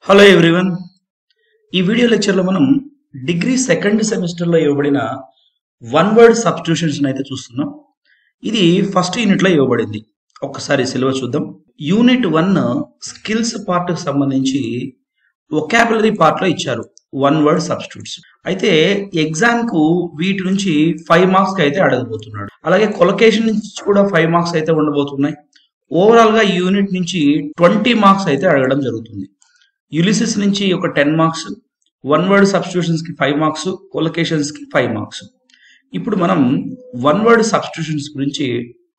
Hello everyone. ఈ video లెక్చర్లో మనం డిగ్రీ సెకండ్ సెమిస్టర్లో ఇవ్వబడిన వన్ వర్డ్ సబ్స్టిట్యూషన్స్ అయితే చూస్తున్నాం. ఇది ఫస్ట్ యూనిట్లో ఇవ్వబడింది. ఒక్కసారి సిలబస్ చూద్దాం. యూనిట్ 1 స్కిల్స్ పార్ట్కి సంబంధించి వొకాబులరీ పార్ట్లో ఇచ్చారు వన్ వర్డ్ సబ్స్టిట్యూట్స్. అయితే ఎగ్జామ్కు వీటి నుంచి 5 మార్క్స్కి అయితే అడగబోతున్నాడు. అలాగే కొలొకేషన్ నుంచి కూడా 5 మార్క్స్ అయితే ఉండబోతున్నాయి. ఓవరాల్గా ఈ యూనిట్ నుంచి 20 మార్క్స్ అయితే అడగడం జరుగుతుంది. యులిసిస్ నుంచి ఒక 10 మార్క్స్, వన్ వర్డ్ సబ్స్టిట్యూషన్స్ కి 5 మార్క్స్, కొలొకేషన్స్ కి 5 మార్క్స్. ఇప్పుడు మనం వన్ వర్డ్ సబ్స్టిట్యూషన్స్ గురించి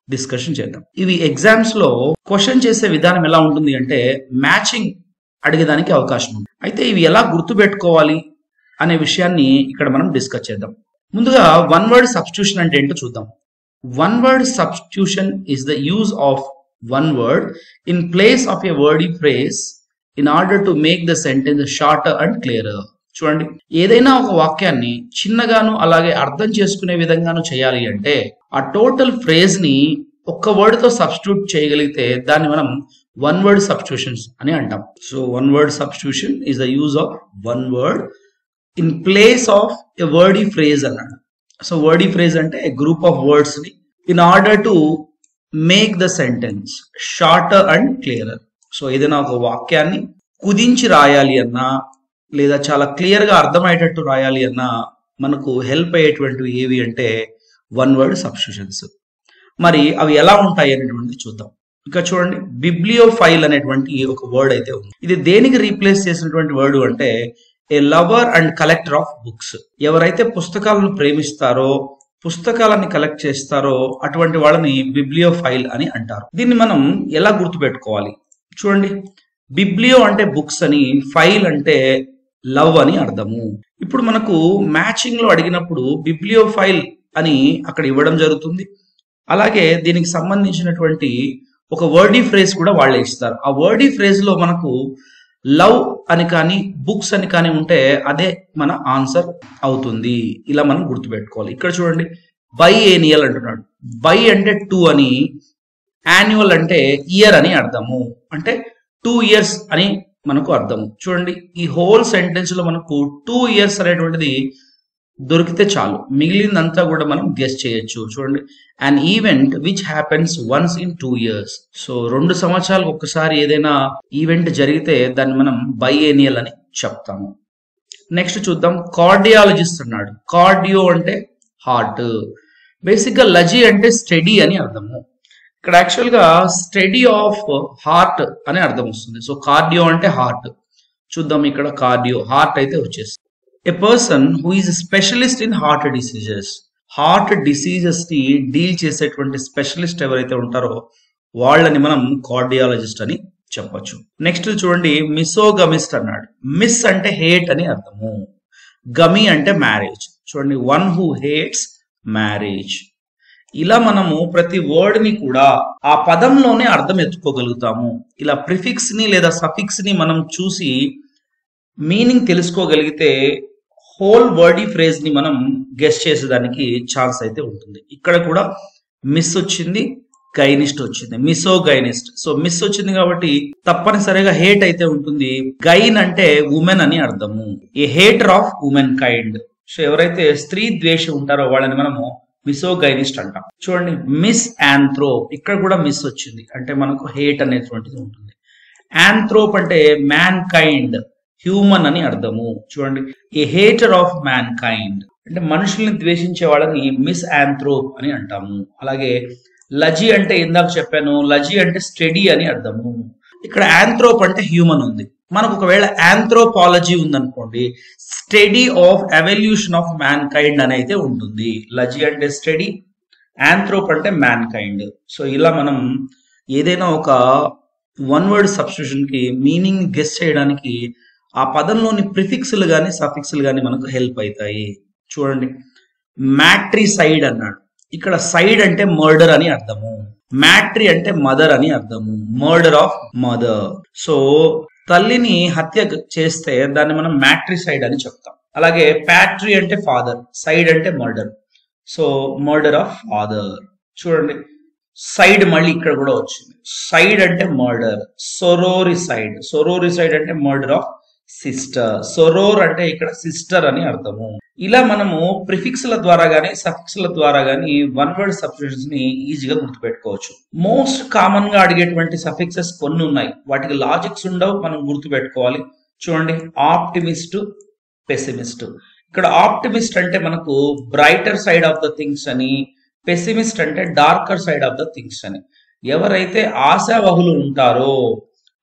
డిస్కషన్ చేద్దాం. ఇవి ఎగ్జామ్స్ లో క్వశ్చన్ చేసే విధానం ఎలా ఉంటుంది అంటే మ్యాచింగ్ అడిగేదానికి అవకాశం ఉంది. అయితే ఇవి ఎలా గుర్తు పెట్టుకోవాలి అనే విషయాన్ని ఇక్కడ మనం డిస్కస్ చేద్దాం. ముందుగా వన్ వర్డ్ సబ్స్టిట్యూషన్ అంటే ఏంటో చూద్దాం. One word substitution is the use of one word in place of a wordy phrase in order to make the sentence shorter and clearer. చూడండి, ఏదైనా ఒక వాక్యాన్ని చిన్నగాను అలాగే అర్థం చేసుకునే విధంగాను చేయాలి అంటే ఆ టోటల్ ఫ్రేజ్ ని ఒక్క వర్డ్ తో సబ్స్టిట్యూట్ చేయగలిగితే దాన్ని మనం వన్ వర్డ్ సబ్స్టిట్యూషన్స్ అని అంటాం. So one word substitution is the use of one word in place of a wordy phrase అన్నాడు. సో వర్డీ ఫ్రేజ్ అంటే గ్రూప్ ఆఫ్ వర్డ్స్ ని in order to make the sentence shorter and clearer. So ఏదైనా ఒక వాక్యాన్ని కుదించి రాయాలి అన్నా లేదా చాలా క్లియర్ గా అర్థమయ్యేటట్టు రాయాలి అన్నా మనకు హెల్ప్ అయ్యేటువంటివి ఏవి అంటే వన్ వర్డ్ సబ్స్టిట్యూషన్స్. మరి అవి ఎలా ఉంటాయి అనేటువంటిది చూద్దాం. ఇంకా చూడండి, బిబ్లియోఫైల్ అనేటువంటి ఒక వర్డ్ అయితే ఉంది. ఇది దేనికి రీప్లేస్ చేసినటువంటి వర్డ్ అంటే a lover and collector of books. ఎవరైతే పుస్తకాలను ప్రేమిస్తారో పుస్తకాలని కలెక్ట్ చేస్తారో అటువంటి వాళ్ళని బిబ్లియోఫైల్ అని అంటారు. దీన్ని మనం ఎలా గుర్తుపెట్టుకోవాలి చూడండి. బిబ్లియో అంటే బుక్స్ అని, ఫైల్ అంటే లవ్ అని అర్థము. ఇప్పుడు మనకు మ్యాచింగ్ లో అడిగినప్పుడు బిబ్లియో ఫైల్ అని అక్కడ ఇవ్వడం జరుగుతుంది. అలాగే దీనికి సంబంధించినటువంటి ఒక వర్డీ ఫ్రేజ్ కూడా వాళ్ళే ఇస్తారు. ఆ వర్డీ ఫ్రేజ్ లో మనకు లవ్ అని కానీ బుక్స్ అని కానీ ఉంటే అదే మన ఆన్సర్ అవుతుంది. ఇలా మనం గుర్తుపెట్టుకోవాలి. ఇక్కడ చూడండి, బై ఏనియల్ అంటున్నాడు. బై అంటే 2 అని, యాన్యువల్ అంటే ఇయర్ అని అర్థము. అంటే 2 years అని మనకు అర్థము. చూడండి, ఈ హోల్ సెంటెన్స్ లో మనకు 2 years అనేటువంటిది దొరికితే చాలు, మిగిలిందంతా కూడా మనం గెస్ చేయొచ్చు. చూడండి, an event which happens once in 2 years. So 2 సంవత్సరాలకు ఒక్కసారి ఏదైనా ఈవెంట్ జరిగితే దాన్ని మనం బైఏనియల్ అని చెప్తాము. నెక్స్ట్ చూద్దాం, కార్డియాలజిస్ట్ అన్నాడు. కార్డియో అంటే హార్ట్. బేసిక్ గా లజీ అంటే స్టడీ అని అర్థము. ఇక్కడ యాక్చువల్ గా స్టడీ ఆఫ్ హార్ట్ అనే అర్థం వస్తుంది. సో కార్డియో అంటే హార్ట్. చూద్దాం, ఇక్కడ కార్డియో హార్ట్ అయితే వచ్చేస్తుంది. A person who is specialist in heart diseases. Heart diseases ని డీల్ చేసేటువంటి స్పెషలిస్ట్ ఎవరైతే ఉంటారో వాళ్ళని మనం కార్డియాలజిస్ట్ అని చెప్పొచ్చు. నెక్స్ట్ చూడండి, మిసోగమిస్ట్ అన్నాడు. మిస్ అంటే హేట్ అని అర్థము. గమి అంటే మ్యారేజ్. చూడండి, వన్ హూ హేట్స్ మ్యారేజ్. ఇలా మనము ప్రతి వర్డ్ ని కూడా ఆ పదంలోనే అర్థం ఎత్తుకోగలుగుతాము. ఇలా ప్రిఫిక్స్ ని లేదా సఫిక్స్ ని మనం చూసి మీనింగ్ తెలుసుకోగలిగితే హోల్ వర్డీ ఫ్రేజ్ ని మనం గెస్ చేసేదానికి ఛాన్స్ అయితే ఉంటుంది. ఇక్కడ కూడా మిస్ వచ్చింది, గైనిస్ట్ వచ్చింది, మిసో గైనిస్ట్. సో మిస్ వచ్చింది కాబట్టి తప్పనిసరిగా హేట్ అయితే ఉంటుంది. గైన్ అంటే ఉమెన్ అని అర్థము. A hater of womankind. So ఎవరైతే స్త్రీ ద్వేషి ఉంటారో వాళ్ళని మనము మిసోగైనిస్ట్ అంటాం. చూడండి, మిస్ ఆంథ్రోప్. ఇక్కడ కూడా మిస్ వచ్చింది అంటే మనకు హేట్ అనేటువంటిది ఉంటుంది. ఆంథ్రోప్ అంటే మ్యాన్ కైండ్, హ్యూమన్ అని అర్థము. చూడండి, ఏ హేటర్ ఆఫ్ మ్యాన్ కైండ్ అంటే మనుషుల్ని ద్వేషించే వాళ్ళని మిస్ ఆంథ్రోప్ అని అంటాము. అలాగే లజీ అంటే ఇందాక చెప్పాను, లజీ అంటే స్టడీ అని అర్థము. ఇక్కడ ఆంథ్రోప్ అంటే హ్యూమన్ ఉంది. మనకు ఒకవేళ ఆంథ్రోపాలజీ ఉందనుకోండి, study of evolution of man kind అని అయితే ఉంటుంది. లజీ అంటే స్టడీ, ఆంథ్రోప్ అంటే మ్యాన్ కైండ్. సో ఇలా మనం ఏదైనా ఒక వన్ వర్డ్ సబ్స్టిట్యూషన్ కి మీనింగ్ గెస్ చేయడానికి ఆ పదంలోని ప్రిఫిక్స్లు కానీ సఫిక్స్లు కానీ మనకు హెల్ప్ అవుతాయి. చూడండి, మ్యాట్రిసైడ్ అన్నాడు. ఇక్కడ సైడ్ అంటే మర్డర్ అని అర్థము. మ్యాట్రి అంటే మదర్ అని అర్థము. Murder of mother. సో తల్లిని హత్య చేస్తే దాన్ని మనం మ్యాట్రిసైడ్ అని చెప్తాం. అలాగే ప్యాట్రీ అంటే ఫాదర్, సైడ్ అంటే murder. So murder of father. చూడండి, సైడ్ మళ్ళీ ఇక్కడ కూడా వచ్చింది. సైడ్ అంటే మర్డర్. సొరోరిసైడ్ అంటే మర్డర్ ఆఫ్ సిస్టర్. సొరోర్ అంటే ఇక్కడ సిస్టర్ అని అర్థము. ఇలా మనము ప్రిఫిక్స్ ల ద్వారా గానీ సఫిక్స్ ల ద్వారా గానీ వన్ వర్డ్ సబ్స్టిట్యూషన్స్ ని ఈజీగా గుర్తుపెట్టుకోవచ్చు. మోస్ట్ కామన్ గా అడిగేటువంటి సఫిక్సెస్ కొన్ని ఉన్నాయి, వాటికి లాజిక్స్ ఉండవు, మనం గుర్తుపెట్టుకోవాలి. చూడండి, ఆప్టిమిస్ట్, పెసిమిస్ట్. ఇక్కడ ఆప్టిమిస్ట్ అంటే మనకు brighter side of the things అని, పెసిమిస్ట్ అంటే darker side of the things అని. ఎవరైతే ఆశావహులు ఉంటారో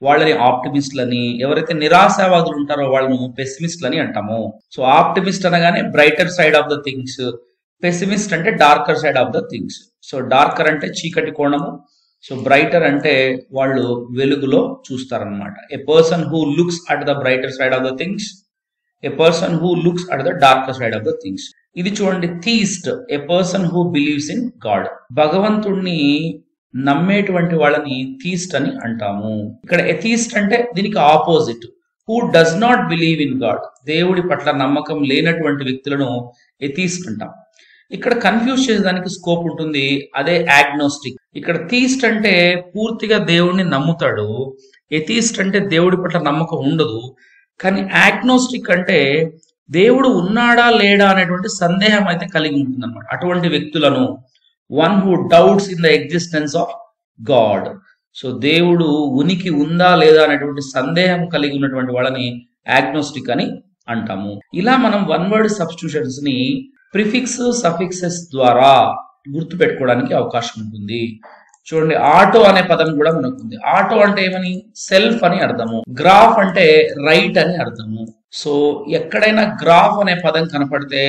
వాళ్ళని ఆప్టిమిస్ట్లని, ఎవరైతే నిరాశావాదులు ఉంటారో వాళ్ళను పెసిమిస్ట్లని అంటాము. సో ఆప్టిమిస్ట్ అనగానే brighter side of the things, pessimist అంటే darker side of the things. So darker అంటే చీకటి కోణము, సో బ్రైటర్ అంటే వాళ్ళు వెలుగులో చూస్తారనమాట. A person who looks at the brighter side of the things, a person who looks at the darker side of the things. ఇది చూడండి, theist, a person who believes in God. భగవంతుణ్ణి నమ్మేటువంటి వాళ్ళని theist అని అంటాము. ఇక్కడ ఎథీస్ట్ అంటే దీనికి opposite, who does not believe in God. దేవుడి పట్ల నమ్మకం లేనటువంటి వ్యక్తులను ఎథీస్ట్ అంటాం. ఇక్కడ కన్ఫ్యూజ్ చేసేదానికి స్కోప్ ఉంటుంది, అదే యాగ్నోస్టిక్. ఇక్కడ థీస్ట్ అంటే పూర్తిగా దేవుడిని నమ్ముతాడు, ఎథీస్ట్ అంటే దేవుడి పట్ల నమ్మకం ఉండదు. కానీ యాగ్నోస్టిక్ అంటే దేవుడు ఉన్నాడా లేడా అనేటువంటి సందేహం అయితే కలిగి ఉంటుంది అనమాట. అటువంటి వ్యక్తులను one who doubts in the existence of God. So దేవుడు ఉనికి ఉందా లేదా అనేటువంటి సందేహం కలిగి ఉన్నటువంటి వాళ్ళని యాగ్నోస్టిక్ అని అంటాము. ఇలా మనం వన్ వర్డ్ సబ్స్టిట్యూషన్స్ ని ప్రిఫిక్స్ సఫిక్సెస్ ద్వారా గుర్తు పెట్టుకోవడానికి అవకాశం ఉంటుంది. చూడండి, ఆటో అనే పదం కూడా మనకు ఉంది. ఆటో అంటే ఏమని? సెల్ఫ్ అని అర్థము. గ్రాఫ్ అంటే రైట్ అని అర్థము. సో ఎక్కడైనా గ్రాఫ్ అనే పదం కనపడితే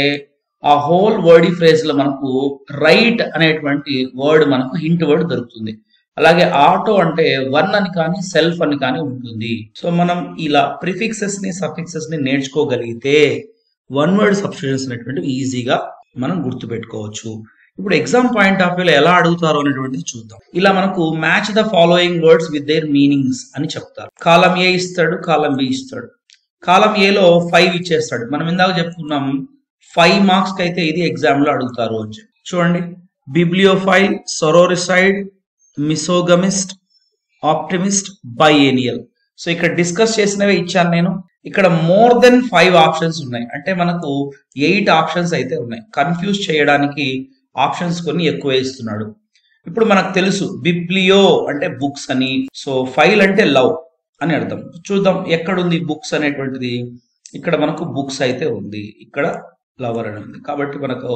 ఆ హోల్ వర్డ్ ఫ్రేజ్ లో మనకు రైట్ అనేటువంటి వర్డ్ మనకు హింట్ వర్డ్ దొరుకుతుంది. అలాగే ఆటో అంటే వన్ అని కానీ సెల్ఫ్ అని కానీ ఉంటుంది. సో మనం ఇలా ప్రిఫిక్సెస్ ని సఫిక్సెస్ ని నేర్చుకోగలిగితే వన్ వర్డ్ సబ్స్టిట్యూషన్స్ అనేటువంటివి ఈజీగా మనం గుర్తుపెట్టుకోవచ్చు. ఇప్పుడు ఎగ్జామ్ పాయింట్ ఆఫ్ వ్యూలో ఎలా అడుగుతారు అనేటువంటిది చూద్దాం. ఇలా మనకు match the following words with their meanings అని చెప్తారు. కాలం ఏ ఇస్తాడు, కాలం బి ఇస్తాడు. కాలం ఏలో 5 ఇచ్చేస్తాడు. మనం ఇందాక చెప్పుకున్నాం 5 మార్క్స్ కి అయితే ఇది ఎగ్జామ్ లో అడుగుతారు అని చెప్పి. చూడండి, బిబ్లియోఫైల్, సొరోరిసైడ్, మిసోగమిస్ట్, ఆప్టిమిస్ట్, బైఏనియల్. సో ఇక్కడ డిస్కస్ చేసినవే ఇచ్చాను నేను. ఇక్కడ మోర్ దెన్ 5 ఆప్షన్స్ ఉన్నాయి, అంటే మనకు 8 ఆప్షన్స్ అయితే ఉన్నాయి. కన్ఫ్యూజ్ చేయడానికి ఆప్షన్స్ కొన్ని ఎక్కువ ఇస్తున్నాడు. ఇప్పుడు మనకు తెలుసు బిబ్లియో అంటే బుక్స్ అని, సో ఫైల్ అంటే లవ్ అని అర్థం. చూద్దాం ఎక్కడుంది బుక్స్ అనేటువంటిది. ఇక్కడ మనకు బుక్స్ అయితే ఉంది, ఇక్కడ లవర్ అని ఉంది, కాబట్టి మనకు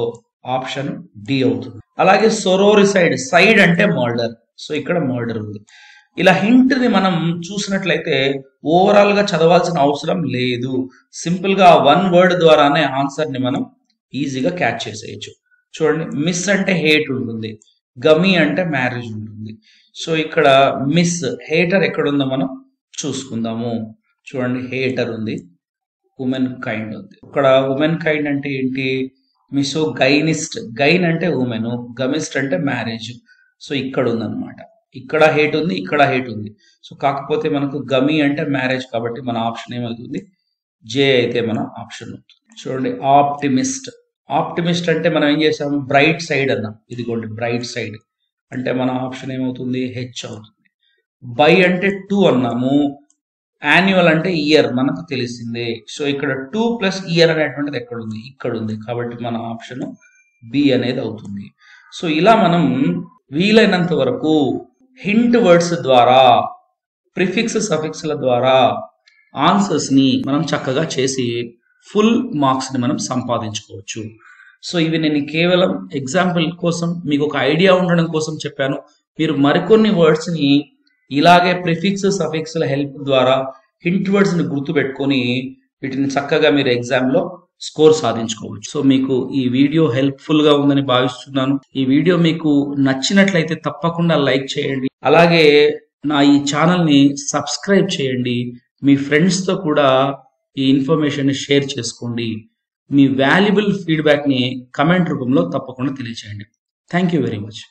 ఆప్షన్ డి అవుతుంది. అలాగే సొరోరిసైడ్, సైడ్ అంటే మర్డర్, సో ఇక్కడ మర్డర్ ఉంది. ఇలా హింట్ ని మనం చూసినట్లయితే ఓవరాల్ గా చదవాల్సిన అవసరం లేదు, సింపుల్ గా వన్ వర్డ్ ద్వారానే ఆన్సర్ ని మనం ఈజీగా క్యాచ్ చేసేయచ్చు. చూడండి, మిస్ అంటే హేట్ ఉంటుంది, గమి అంటే మ్యారేజ్ ఉంటుంది. సో ఇక్కడ మిస్, హేటర్ ఎక్కడుందో మనం చూసుకుందాము. చూడండి, హేటర్ ఉంది, ఉమెన్ కైండ్ ఉంది. ఇక్కడ ఉమెన్ కైండ్ అంటే ఏంటి? మిసో గైనిస్ట్, గైన్ అంటే ఉమెన్, గమిస్ట్ అంటే మ్యారేజ్. సో ఇక్కడ ఉందన్నమాట, ఇక్కడ హేట్ ఉంది, ఇక్కడ హేట్ ఉంది. సో కాకపోతే మనకు గమి అంటే మ్యారేజ్ కాబట్టి మన ఆప్షన్ ఏమవుతుంది? జే అయితే మన ఆప్షన్ అవుతుంది. చూడండి, ఆప్టిమిస్ట్. ఆప్టిమిస్ట్ అంటే మనం ఏం చేసాము? బ్రైట్ సైడ్ అన్నాం. ఇదిగోండి బ్రైట్ సైడ్ అంటే మన ఆప్షన్ ఏమవుతుంది? హెచ్ అవుతుంది. బై అంటే 2 అన్నాము. యాన్యువల్ అంటే ఇయర్ మనకు తెలిసిందే. సో ఇక్కడ 2 ప్లస్ ఇయర్ అనేటువంటిది ఎక్కడ ఉంది? ఇక్కడ ఉంది, కాబట్టి మన ఆప్షన్ బి అనేది అవుతుంది. సో ఇలా మనం వీలైనంత వరకు హింట్ వర్డ్స్ ద్వారా, ప్రిఫిక్స్ సఫిక్స్ల ద్వారా ఆన్సర్స్ ని మనం చక్కగా చేసి ఫుల్ మార్క్స్ ని మనం సంపాదించుకోవచ్చు. సో ఇవి నేను కేవలం ఎగ్జాంపుల్ కోసం, మీకు ఒక ఐడియా ఉండడం కోసం చెప్పాను. మీరు మరికొన్ని వర్డ్స్ ని ఇలాగే ప్రిఫిక్స్ సఫిక్స్ల హెల్ప్ ద్వారా హింట్ వర్డ్స్ ని గుర్తుపెట్టుకొని వీటిని చక్కగా మీరు ఎగ్జామ్ లో స్కోర్ సాధించుకోవచ్చు. సో మీకు ఈ వీడియో హెల్ప్ఫుల్ గా ఉందని భావిస్తున్నాను. ఈ వీడియో మీకు నచ్చినట్లయితే తప్పకుండా లైక్ చేయండి. అలాగే నా ఈ ఛానల్ ని సబ్స్క్రైబ్ చేయండి. మీ ఫ్రెండ్స్ తో కూడా ఈ ఇన్ఫర్మేషన్ ని షేర్ చేసుకోండి. మీ వాల్యుబుల్ ఫీడ్బ్యాక్ ని కమెంట్ రూపంలో తప్పకుండా తెలియజేయండి. Thank you very much.